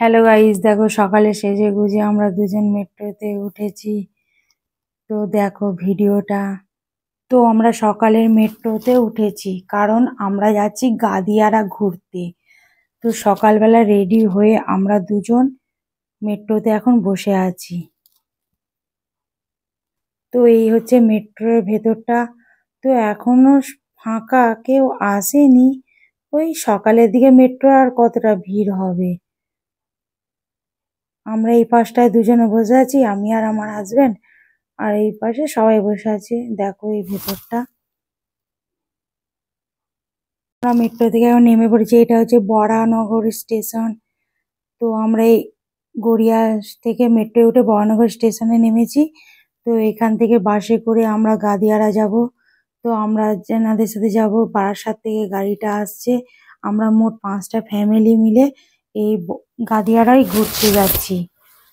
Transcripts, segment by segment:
Hello guys, দেখো সকালে সেজে গুজে আমরা দুজন মেট্রোতে উঠেছি। তো দেখো ভিডিওটা। তো আমরা সকালের মেট্রোতে উঠেছি কারণ আমরা যাচ্ছি গাদিয়ারা ঘুরতে। তো সকালবেলা রেডি হয়ে আমরা দুজন মেট্রোতে এখন বসে আছি। তো এই হচ্ছে মেট্রোর ভেতরটা। তো এখনো ফাঁকা, কেউ আসেনি। ওই সকালের দিকে মেট্রো আর কতটা ভিড় হবে। আমরা এই পাশটায় দুজনে বসে আছি, আমি আর আমার হাজবেন্ড। আর এই পাশে সবাই বসে আছে। দেখো এই ভেতরটা। আমরা মেট্রো থেকে এখন নেমে পড়েছি। এটা হচ্ছে বরানগর স্টেশন। তো আমরা এই গড়িয়া থেকে মেট্রো উঠে বরানগর স্টেশনে নেমেছি। তো এখান থেকে বাসে করে আমরা গাদিয়ারা যাব। তো আমরা যেনাদের সাথে যাব, বারাসাত থেকে গাড়িটা আসছে। আমরা মোট 5টা ফ্যামিলি মিলে এই গাদিয়ারাই ঘুরতে যাচ্ছি।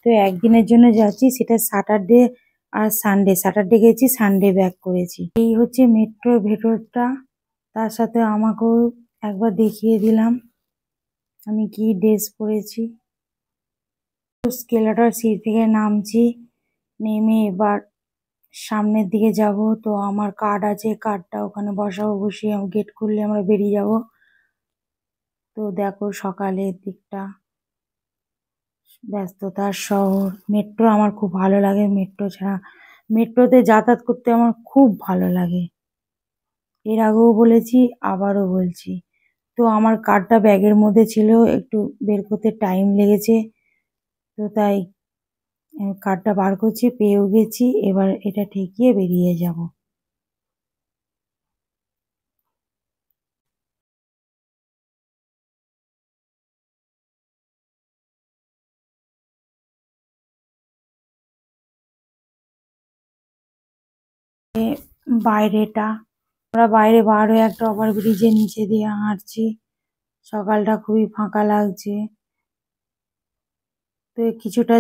তো একদিনের জন্য যাচ্ছি, সেটা স্যাটারডে আর সানডে। স্যাটারডে গেছি, সানডে ব্যাক করেছি। এই হচ্ছে মেট্রোর ভেতরটা। তার সাথে আমাকেও একবার দেখিয়ে দিলাম আমি কি ড্রেস পরেছি। স্কেলেটর সিট থেকে নামছি, নেমে এবার সামনের দিকে যাব। তো আমার কার্ড আছে, কার্ডটা ওখানে বসাবো, বসিয়ে গেট খুললে আমরা বেরিয়ে যাব। তো দেখো সকালের দিকটা, ব্যস্ততার শহর। মেট্রো আমার খুব ভালো লাগে। মেট্রো ছাড়া, মেট্রোতে যাতায়াত করতে আমার খুব ভালো লাগে। এর আগেও বলেছি, আবারও বলছি। তো আমার কার্ডটা ব্যাগের মধ্যে ছিল, একটু বের করতে টাইম লেগেছে। তো তাই কার্ডটা বার করছি, পেয়েও গেছি। এবার এটা ঠেকিয়ে বেরিয়ে যাব। বাইরেটা, আমরা বাইরে বার হয়ে একটা ওভারব্রিজের নিচে দিয়ে হাঁটছি। সকালটা খুবই ফাঁকা লাগছে। তো কিছুটা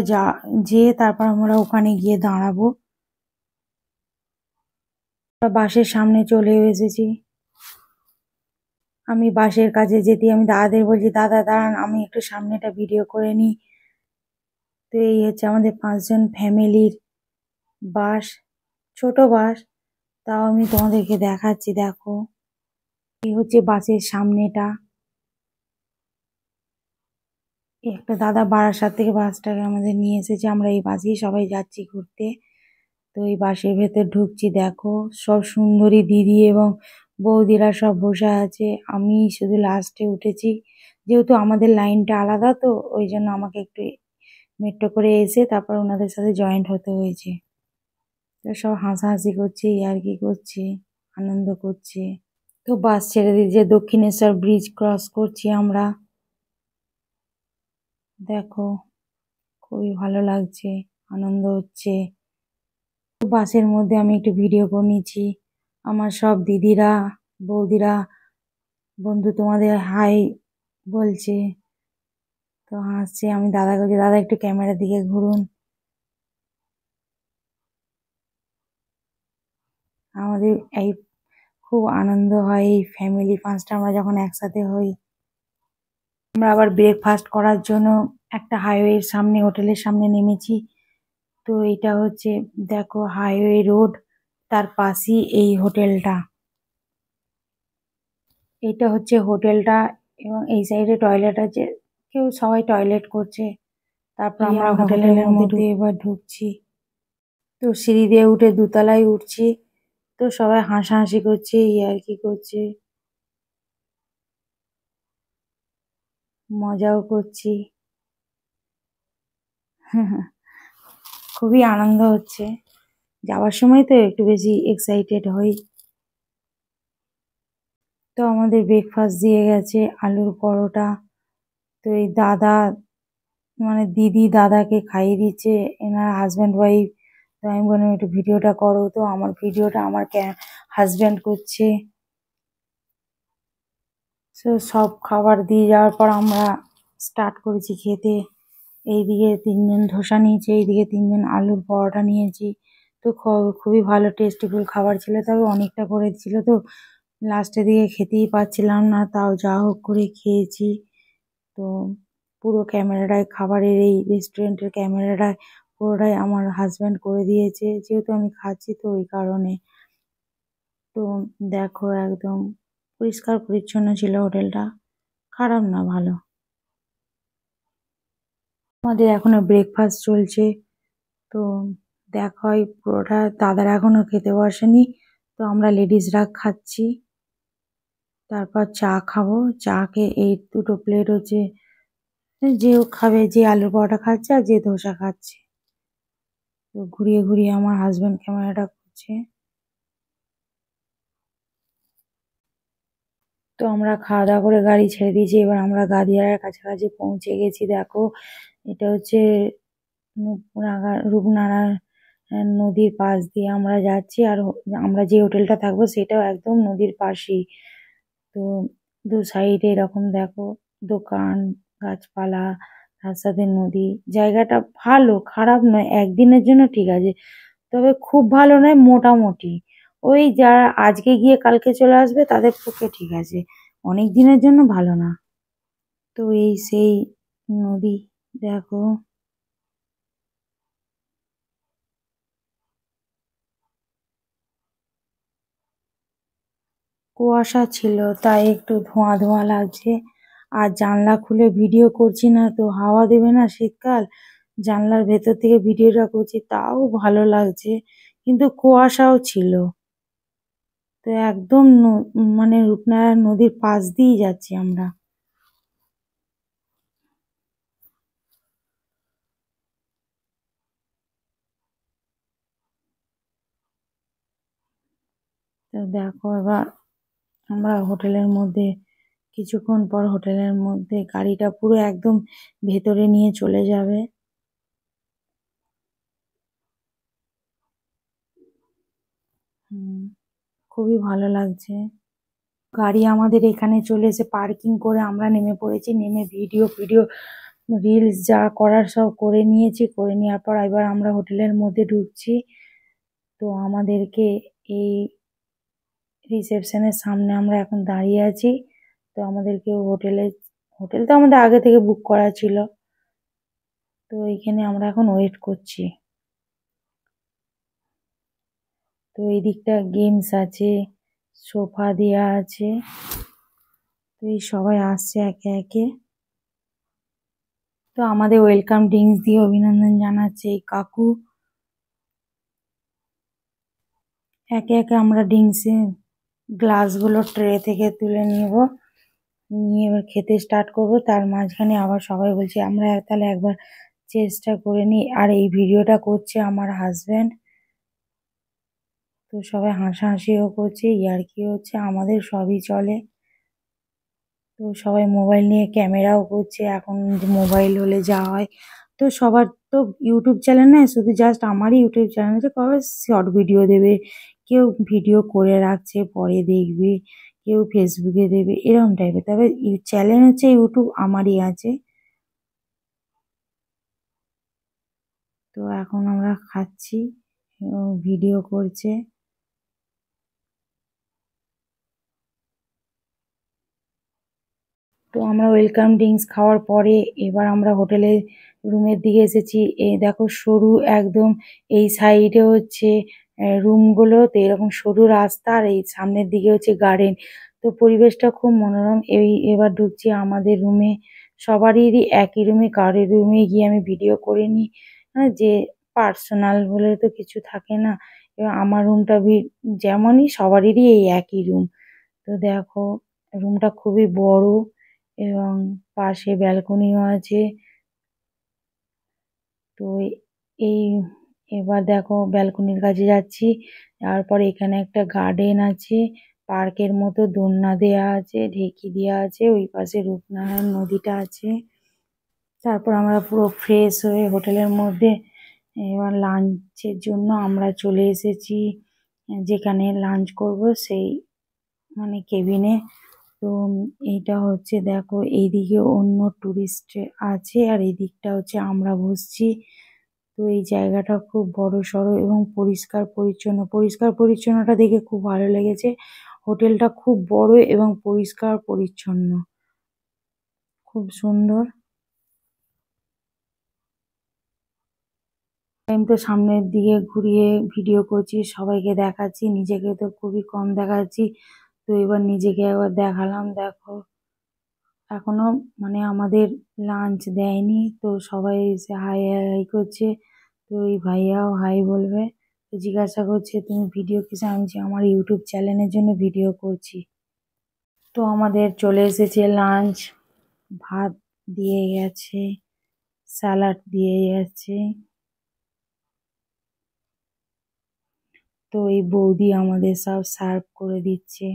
যেয়ে তারপর আমরা ওখানে গিয়ে দাঁড়াবো। আমরা বাসের সামনে চলে এসেছি। আমি বাসের কাছে যেতে আমি দাদাদের বলছি, দাদা দাঁড়ান, আমি একটু সামনেটা ভিডিও করে নিই। তো এই হচ্ছে আমাদের 5জন ফ্যামিলির বাস, ছোট বাস। তাও আমি তোমাদেরকে দেখাচ্ছি, দেখো। এই হচ্ছে বাসের সামনেটা। এই একটা দাদা বারাসাত থেকে বাসটাকে আমাদের নিয়ে এসেছে। আমরা এই বাসেই সবাই যাচ্ছি ঘুরতে। তো এই বাসের ভেতর ঢুকছি, দেখো সব সুন্দরী দিদি এবং বৌদিরা সব বসে আছে। আমি শুধু লাস্টে উঠেছি, যেহেতু আমাদের লাইনটা আলাদা। তো ওই জন্য আমাকে একটু মেট্রো করে এসে তারপর ওনাদের সাথে জয়েন্ট হতে হয়েছে। তো সব হাসাহাসি করছে, ইয়ার্কি করছে, আনন্দ করছে। তো বাস ছেড়ে দিয়ে যে দক্ষিণেশ্বর ব্রিজ ক্রস করছি আমরা। দেখো খুবই ভালো লাগছে, আনন্দ হচ্ছে। বাসের মধ্যে আমি একটু ভিডিও করে নিয়েছি। আমার সব দিদিরা, বৌদিরা, বন্ধু তোমাদের হাই বলছে। তো হাসছে। আমি দাদাকে বলছি, দাদা একটু ক্যামেরার দিকে ঘুরুন। আমাদের এই খুব আনন্দ হয় এই ফ্যামিলি 5টা আমরা যখন একসাথে হই। আমরা আবার ব্রেকফাস্ট করার জন্য একটা হাইওয়ের সামনে, হোটেলের সামনে নেমেছি। তো এটা হচ্ছে, দেখো হাইওয়ে রোড, তার পাশেই এই হোটেলটা। এটা হচ্ছে হোটেলটা এবং এই সাইডে টয়লেট আছে। কেউ সবাই টয়লেট করছে। তারপর আমরা হোটেলের মধ্যে এবার ঢুকছি। তো সিঁড়ি দিয়ে উঠে দোতলায় উঠছি। তো সবাই হাসাহাসি করছে, ইয়ার্কি করছে, মজাও করছি। খুবই আনন্দ হচ্ছে। যাওয়ার সময় তো একটু বেশি এক্সাইটেড হই। তো আমাদের ব্রেকফাস্ট দিয়ে গেছে, আলুর পরোটা। তো এই দাদা, মানে দিদি দাদাকে খাইয়ে দিচ্ছে, এনার হাজব্যান্ড ওয়াইফ। তো আমি বললাম একটু ভিডিওটা করো। তো আমার ভিডিওটা আমার হাজব্যান্ড করছে। তো সব খাবার দিয়ে যাওয়ার পর আমরা স্টার্ট করেছি খেতে। এইদিকে 3জন ধোসা নিয়েছে, এইদিকে 3জন আলুর পরোটা নিয়েছি। তো খুবই ভালো টেস্টিফুল খাবার ছিল, তবে অনেকটা করে ছিল। তো লাস্টের দিকে খেতেই পাচ্ছিলাম না, তাও যা হোক করে খেয়েছি। তো পুরো ক্যামেরাটায় খাবারের এই রেস্টুরেন্টের ক্যামেরাটায় পুরোটাই আমার হাজব্যান্ড করে দিয়েছে, যেহেতু আমি খাচ্ছি তো ওই কারণে। তো দেখো একদম পরিষ্কার পরিচ্ছন্ন ছিল হোটেলটা, খারাপ না, ভালো। আমাদের এখনো ব্রেকফাস্ট চলছে। তো দেখো এই পুরোটা দাদারা এখনো খেতে বসেনি, তো আমরা লেডিসরা খাচ্ছি। তারপর চা খাবো। চা খেয়ে এই দুটো প্লেট হচ্ছে, যে খাবে, যে আলুর পরোটা খাচ্ছে আর যে ধোসা খাচ্ছে। তো ঘুরিয়ে ঘুরিয়ে আমার হাজবেন্ড ক্যামেরাটা করছে। তো আমরা খাওয়া দাওয়া করে গাড়ি ছেড়ে দিয়েছি, এবার আমরা গাদিয়ার কাছাকাছি পৌঁছে গেছি। দেখো এটা হচ্ছে রূপনারায়ণ নদীর পাশ দিয়ে আমরা যাচ্ছি, আর আমরা যে হোটেলটা থাকবো সেটাও একদম নদীর পাশেই। তো দু সাইডে এরকম দেখো দোকান, গাছপালা, তার সাথে নদী। জায়গাটা ভালো, খারাপ নয়, একদিনের জন্য ঠিক আছে, তবে খুব ভালো নয়, মোটামুটি। ওই যারা আজকে গিয়ে কালকে চলে আসবে তাদের পক্ষে ঠিক আছে, অনেক দিনের জন্য ভালো না। তো এই সেই নদী, দেখো কুয়াশা ছিল তাই একটু ধোঁয়া ধোঁয়া লাগছে। আর জানলা খুলে ভিডিও করছি না তো হাওয়া দেবে না, শীতকাল, জানলার ভেতর থেকে ভিডিওটা করছি তাও ভালো লাগছে, কিন্তু কুয়াশাও ছিল। তো একদম মানে রূপনারায়ণ নদীর পাশ দিয়েই যাচ্ছি আমরা। তো দেখো এবার আমরা হোটেলের মধ্যে, কিছুক্ষণ পর হোটেলের মধ্যে গাড়িটা পুরো একদম ভেতরে নিয়ে চলে যাবে। হুম, খুবই ভালো লাগছে। গাড়ি আমাদের এখানে চলে এসে পার্কিং করে আমরা নেমে পড়েছি, নেমে ভিডিও ভিডিও রিলস যা করার সব করে নিয়েছি, করে নেওয়ার পর এবার আমরা হোটেলের মধ্যে ঢুকছি। তো আমাদেরকে এই রিসেপশনের সামনে আমরা এখন দাঁড়িয়ে আছি। তো আমাদেরকে হোটেল তো আমাদের আগে থেকে বুক করা ছিল, তো এইখানে আমরা এখন ওয়েট করছি। তো এই দিকটা গেমস আছে, সোফা দেওয়া আছে। তো এই সবাই আসছে একে একে। তো আমাদের ওয়েলকাম ড্রিঙ্কস দিয়ে অভিনন্দন জানাচ্ছে এই কাকু। একে একে আমরা ড্রিঙ্কসের গ্লাসগুলো ট্রে থেকে তুলে নিব, নিয়ে এবার খেতে স্টার্ট করব। তার মাঝখানে আবার সবাই বলছে আমরা তাহলে একবার চেষ্টা করে নিই, আর এই ভিডিওটা করছে আমার হাজব্যান্ড। তো সবাই হাসাহাসিও করছে, ইয়ার্কিও হচ্ছে, আমাদের সবই চলে। তো সবাই মোবাইল নিয়ে ক্যামেরাও করছে, এখন মোবাইল হলে যা হয়। তো সবার তো ইউটিউব চ্যানেল নেই, শুধু জাস্ট আমারই ইউটিউব চ্যানেল আছে, কবে শর্ট ভিডিও দেবে, কেউ ভিডিও করে রাখছে পরে দেখবে, কেউ ফেসবুকে দেবে, এরকম টাইপের। তবে চ্যানেল হচ্ছে ইউটিউব আমারই আছে। তো এখন আমরা খাচ্ছি, ভিডিও করছে। তো আমরা ওয়েলকাম ড্রিঙ্কস খাওয়ার পরে এবার আমরা হোটেলের রুমের দিকে এসেছি। এই দেখো সরু একদম, এই সাইডে হচ্ছে রুমগুলো, তো এরকম সরু রাস্তা, আর এই সামনের দিকে হচ্ছে গার্ডেন। তো পরিবেশটা খুব মনোরম। এবার ঢুকছি আমাদের রুমে, সবারই একই রুমে, কারোর রুমে গিয়ে আমি ভিডিও করিনি, যে পার্সোনাল বলে তো কিছু থাকে না। এবার আমার রুমটা যেমনই, সবারই এই একই রুম। তো দেখো রুমটা খুবই বড় এবং পাশে ব্যালকনিও আছে। তো এই এবার দেখো ব্যালকনির কাছে যাচ্ছি, তারপর এখানে একটা গার্ডেন আছে, পার্কের মতো দোলনা দেয়া আছে, ঢেকি দেওয়া আছে, ওই পাশে রূপনারায়ণ নদীটা আছে। তারপর আমরা পুরো ফ্রেশ হয়ে হোটেলের মধ্যে এবার লাঞ্চের জন্য আমরা চলে এসেছি, যেখানে লাঞ্চ করব সেই মানে কেবিনে। তো এইটা হচ্ছে দেখো এইদিকে অন্য টুরিস্ট আছে, আর এই দিকটা হচ্ছে আমরা বসছি। তো এই জায়গাটা খুব বড় সড়ো এবং পরিষ্কার পরিচ্ছন্ন, পরিষ্কার পরিচ্ছন্নটা দেখে খুব ভালো লেগেছে। হোটেলটা খুব বড় এবং পরিষ্কার পরিচ্ছন্ন, খুব সুন্দর। আমি তো সামনের দিকে ঘুরিয়ে ভিডিও করছি, সবাইকে দেখাচ্ছি, নিজেকে তো খুবই কম দেখাচ্ছি। তো এবার নিজেকে একবার দেখালাম, দেখো এখনো মানে আমাদের লাঞ্চ দেয়নি, তো সবাই এসে হাই হাই হাই করছে। তো এই ভাইয়াও হাই বলবে। তো জিজ্ঞাসা করছে তুমি ভিডিও কিসে, আমি বলছি, আমার ইউটিউব চ্যানেলের জন্য ভিডিও করছি। তো আমাদের চলে এসেছে লাঞ্চ, ভাত দিয়ে গেছে, স্যালাড দিয়ে গেছে। তো এই বৌদি আমাদের সব সার্ভ করে দিচ্ছে,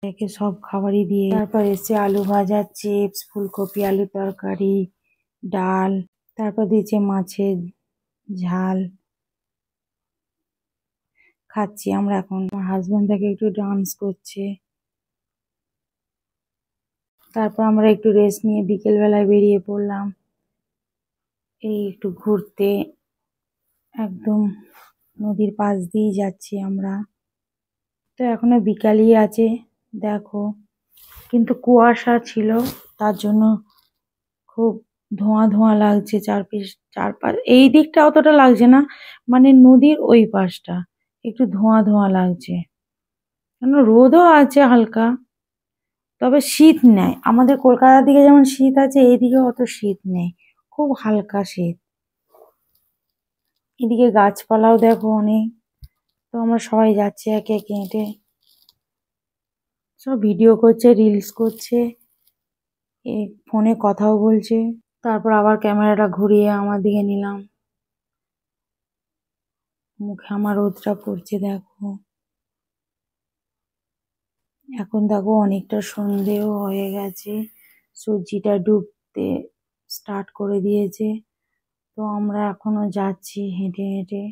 একে সব খাবারই দিয়ে। তারপর এসছে আলু ভাজা, চিপস, ফুলকপি আলু তরকারি, ডাল, তারপর দিয়েছে মাছের ঝাল। খাচ্ছি আমরা এখন। আমার হাজবেন্ড দেখে একটু ডান্স করছে। তারপর আমরা একটু রেস্ট নিয়ে বিকেল বেলায় বেরিয়ে পড়লাম এই একটু ঘুরতে। একদম নদীর পাশ দিয়েই যাচ্ছি আমরা। তো এখনো বিকালই আছে, দেখো, কিন্তু কুয়াশা ছিল, তার জন্য খুব ধোঁয়া ধোঁয়া লাগছে চারপাশ। এই দিকটা অতটা লাগছে না, মানে নদীর ওই পাশটা একটু ধোঁয়া ধোঁয়া লাগছে, কেন রোদও আছে হালকা, তবে শীত নেই। আমাদের কলকাতার দিকে যেমন শীত আছে, এইদিকে অত শীত নেই, খুব হালকা শীত। এদিকে গাছপালাও দেখো অনেক। তো আমরা সবাই যাচ্ছি একে একে হেঁটে, সব ভিডিও করছে, রিলস করছে, এ ফোনে কথাও বলছে। তারপর আবার ক্যামেরাটা ঘুরিয়ে আমার দিকে নিলাম, মুখে আমার রোদটা পড়ছে দেখো। এখন দেখো অনেকটা সন্ধেও হয়ে গেছে, সূর্যিটা ডুবতে স্টার্ট করে দিয়েছে। তো আমরা এখনো যাচ্ছি হেঁটে হেঁটে।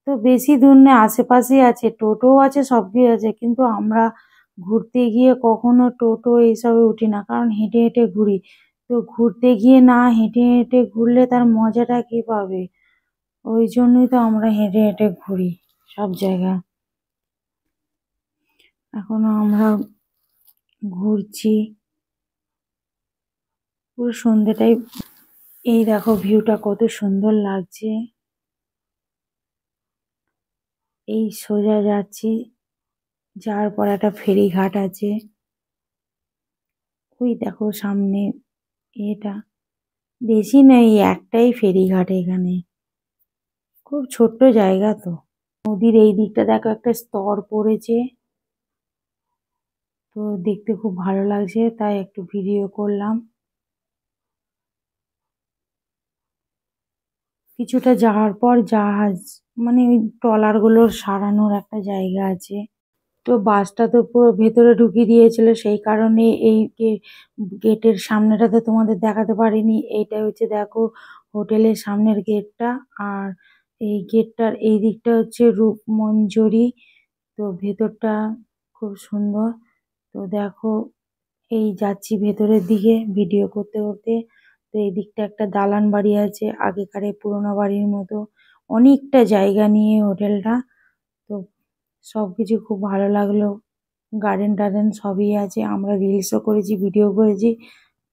তো বেশি দূর নেই, আশেপাশেই আছে, টোটো আছে, সব কিছু আছে, কিন্তু আমরা ঘুরতে গিয়ে কখনো টোটো এইসবে উঠি না, কারণ হেঁটে হেঁটে ঘুরি। তো ঘুরতে গিয়ে না হেঁটে হেঁটে ঘুরলে তার মজাটা কে পাবে, ওই জন্যই তো আমরা হেঁটে হেঁটে ঘুরি সব জায়গা। এখনো আমরা ঘুরছি পুরো সন্ধ্যেটাই। এই দেখো ভিউটা কত সুন্দর লাগছে। এই সোজা যাচ্ছি, যাওয়ার পর একটা ফেরিঘাট আছে, ওই দেখো সামনে। এটা বেশি নেই, একটাই ফেরিঘাট এখানে, খুব ছোট্ট জায়গা তো। নদীর এই দিকটা দেখো একটা স্তর পড়েছে, তো দেখতে খুব ভালো লাগছে, তাই একটু ভিডিও করলাম। কিছুটা যাওয়ার পর জাহাজ, মানে ওই ট্রলার গুলোর সারানোর একটা জায়গা আছে। তো বাসটা তো পুরো ভেতরে ঢুকিয়ে দিয়েছিল, সেই কারণে এই গেটের সামনেটা তো তোমাদের দেখাতে পারিনি। এইটা হচ্ছে দেখো হোটেলের সামনের গেটটা, আর এই গেটটার এই দিকটা হচ্ছে রূপমঞ্জরি। তো ভেতরটা খুব সুন্দর। তো দেখো এই যাচ্ছি ভেতরের দিকে ভিডিও করতে করতে। তো এই দিকটা একটা দালান বাড়ি আছে, আগেকার পুরোনো বাড়ির মতো, অনেকটা জায়গা নিয়ে হোটেলটা। তো সবকিছু খুব ভালো লাগলো, গার্ডেন টার্ডেন সবই আছে। আমরা রিলসও করেছি, ভিডিও করেছি,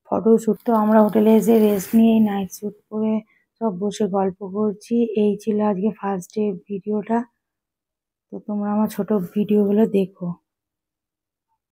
ফটো শ্যুট। তো আমরা হোটেলে এসে রেস্ট নিয়ে নাইট শ্যুট করে সব বসে গল্প করছি। এই ছিল আজকে ফার্স্ট ডে ভিডিওটা। তো তোমরা আমার ছোট ভিডিওগুলো দেখো।